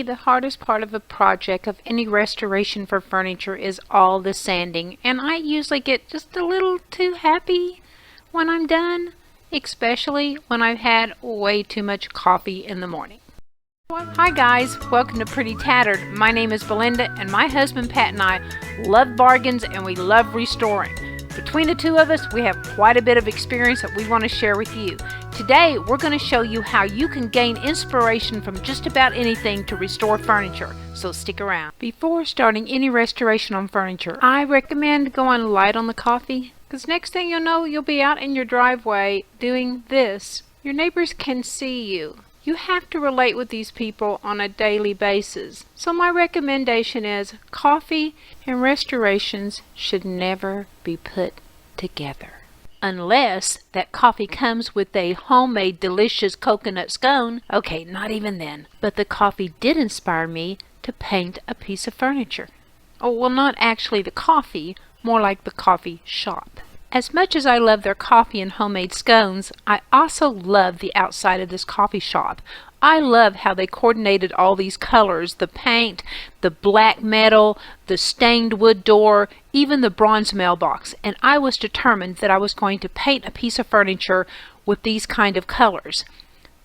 me, the hardest part of a project of any restoration for furniture is all the sanding, and I usually get just a little too happy when I'm done, especially when I've had way too much coffee in the morning. Hi guys, welcome to Pretty Tattered. My name is Belinda, and my husband Pat and I love bargains and we love restoring. Between the two of us, we have quite a bit of experience that we want to share with you. Today, we're going to show you how you can gain inspiration from just about anything to restore furniture, so stick around. Before starting any restoration on furniture, I recommend going light on the coffee, because next thing you'll know, you'll be out in your driveway doing this. Your neighbors can see you. You have to relate with these people on a daily basis. So my recommendation is coffee and restorations should never be put together. Unless that coffee comes with a homemade delicious coconut scone. Okay, not even then. But the coffee did inspire me to paint a piece of furniture. Oh, well, not actually the coffee, more like the coffee shop. As much as I love their coffee and homemade scones, I also love the outside of this coffee shop. I love how they coordinated all these colors, the paint, the black metal, the stained wood door, even the bronze mailbox. And I was determined that I was going to paint a piece of furniture with these kind of colors.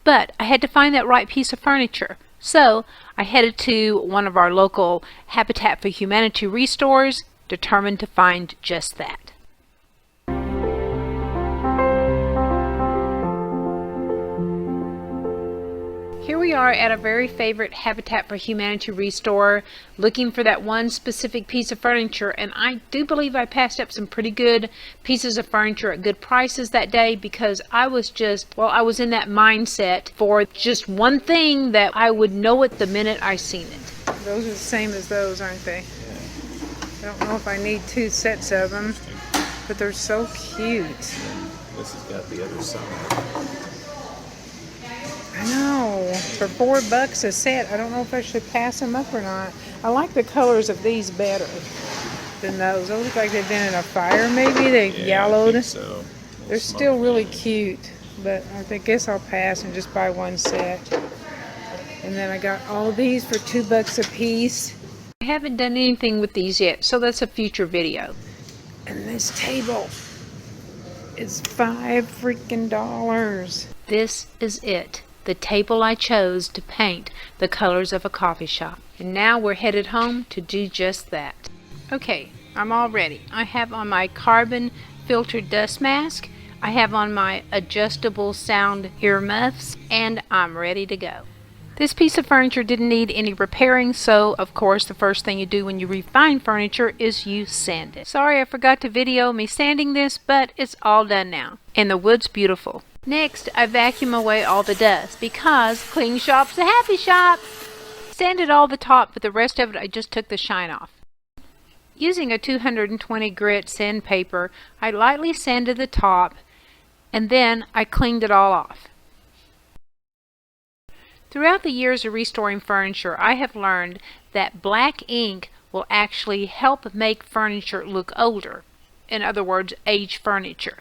But I had to find that right piece of furniture. So I headed to one of our local Habitat for Humanity restores, determined to find just that. Here we are at a very favorite Habitat for Humanity restore, looking for that one specific piece of furniture, and I do believe I passed up some pretty good pieces of furniture at good prices that day because I was in that mindset for just one thing that I would know it the minute I seen it. Those are the same as those, aren't they? I don't know if I need two sets of them, but they're so cute. This has got the other side. I know, for $4 a set. I don't know if I should pass them up or not. I like the colors of these better than those. Those look like they've been in a fire maybe. They've yellowed. I think so. They're still really cute, but I guess I'll pass and just buy one set. And then I got all these for $2 a piece. I haven't done anything with these yet, so that's a future video. And this table is $5 freaking. This is it. The table I chose to paint the colors of a coffee shop. And now we're headed home to do just that. Okay, I'm all ready. I have on my carbon filtered dust mask, I have on my adjustable sound earmuffs, and I'm ready to go. This piece of furniture didn't need any repairing, so of course the first thing you do when you refine furniture is you sand it. Sorry I forgot to video me sanding this, but it's all done now. And the wood's beautiful. Next, I vacuum away all the dust because clean shop's a happy shop. Sanded all the top, but the rest of it I just took the shine off. Using a 220 grit sandpaper, I lightly sanded the top and then I cleaned it all off. Throughout the years of restoring furniture, I have learned that black ink will actually help make furniture look older. In other words, age furniture.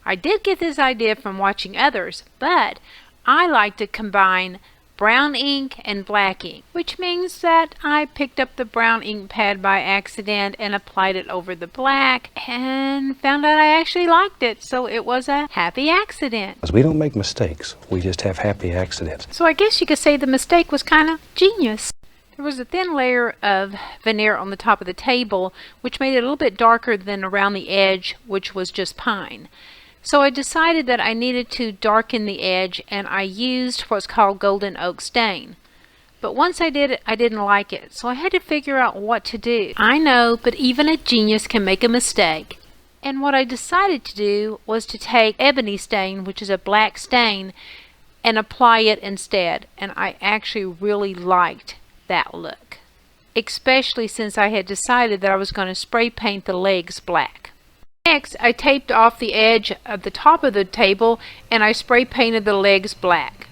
I did get this idea from watching others, but I like to combine brown ink and black ink, which means that I picked up the brown ink pad by accident and applied it over the black and found out I actually liked it, so it was a happy accident. We don't make mistakes, we just have happy accidents. So I guess you could say the mistake was kind of genius. There was a thin layer of veneer on the top of the table, which made it a little bit darker than around the edge, which was just pine. So I decided that I needed to darken the edge, and I used what's called golden oak stain. But once I did it, I didn't like it, so I had to figure out what to do. I know, but even a genius can make a mistake. And what I decided to do was to take ebony stain, which is a black stain, and apply it instead. And I actually really liked that look, especially since I had decided that I was going to spray paint the legs black. Next, I taped off the edge of the top of the table and I spray painted the legs black.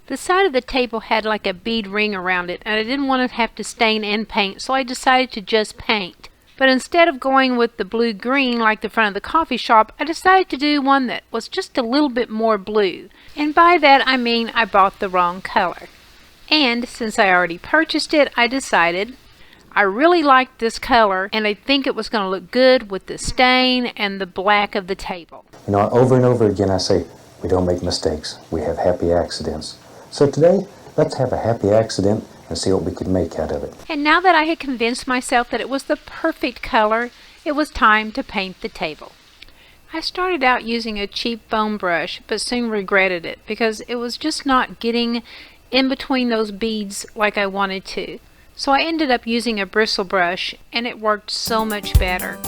The side of the table had like a bead ring around it and I didn't want to have to stain and paint, so I decided to just paint. But instead of going with the blue-green like the front of the coffee shop, I decided to do one that was just a little bit more blue. And by that I mean I bought the wrong color. And since I already purchased it, I decided I really liked this color and I think it was going to look good with the stain and the black of the table. You know, over and over again I say, we don't make mistakes, we have happy accidents. So today, let's have a happy accident and see what we can make out of it. And now that I had convinced myself that it was the perfect color, it was time to paint the table. I started out using a cheap foam brush, but soon regretted it because it was just not getting in between those beads like I wanted to. So I ended up using a bristle brush and it worked so much better.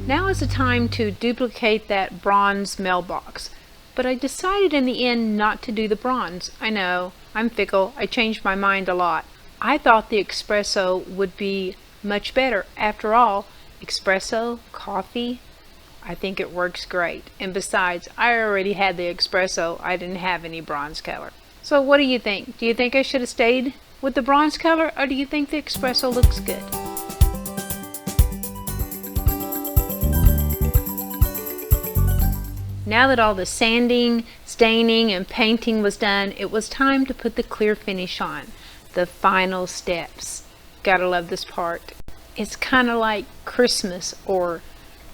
Now is the time to duplicate that bronze mailbox, but I decided in the end not to do the bronze. I know, I'm fickle, I changed my mind a lot. I thought the espresso would be much better. After all, espresso, coffee, I think it works great. And besides, I already had the espresso, I didn't have any bronze color. So what do you think? Do you think I should have stayed with the bronze color, or do you think the espresso looks good? Now that all the sanding, staining, and painting was done, it was time to put the clear finish on. The final steps. Gotta love this part. It's kind of like Christmas or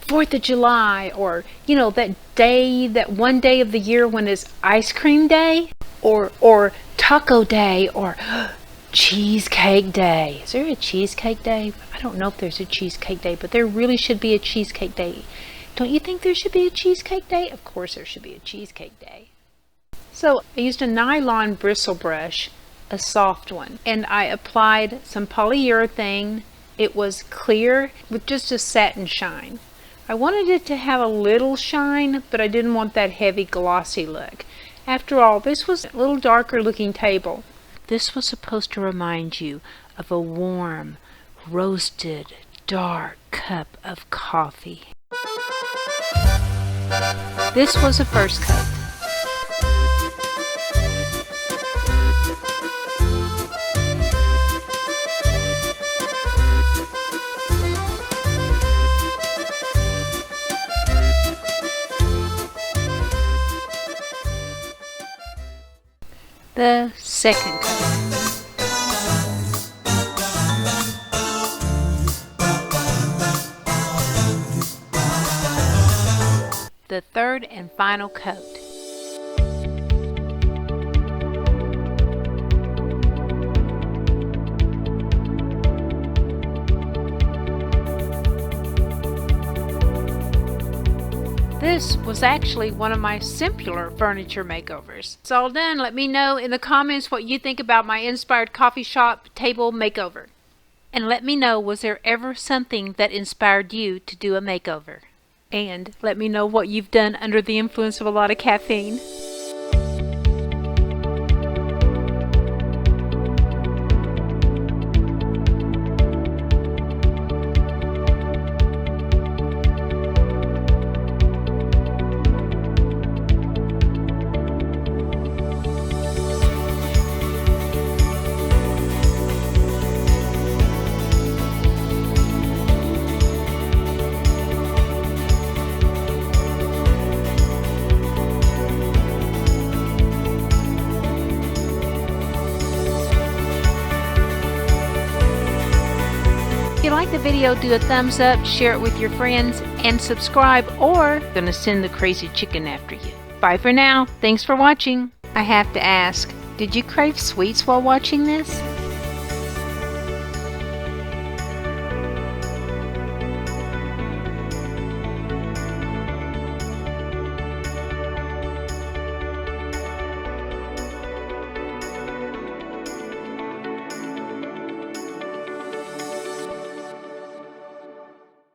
4th of July, or, you know, that day, that one day of the year when it's ice cream day, or taco day, or cheesecake day. Is there a cheesecake day? I don't know if there's a cheesecake day, but there really should be a cheesecake day. Don't you think there should be a cheesecake day? Of course there should be a cheesecake day. So I used a nylon bristle brush, a soft one, and I applied some polyurethane. It was clear with just a satin shine. I wanted it to have a little shine, but I didn't want that heavy glossy look. After all, this was a little darker looking table. This was supposed to remind you of a warm, roasted, dark cup of coffee. This was the first coat. The second coat. The third and final coat. This was actually one of my simpler furniture makeovers. It's all done. Let me know in the comments what you think about my inspired coffee shop table makeover. And let me know, was there ever something that inspired you to do a makeover? And let me know what you've done under the influence of a lot of caffeine. If you like the video, do a thumbs up, share it with your friends, and subscribe, or I'm gonna send the crazy chicken after you. Bye for now. Thanks for watching. I have to ask, did you crave sweets while watching this?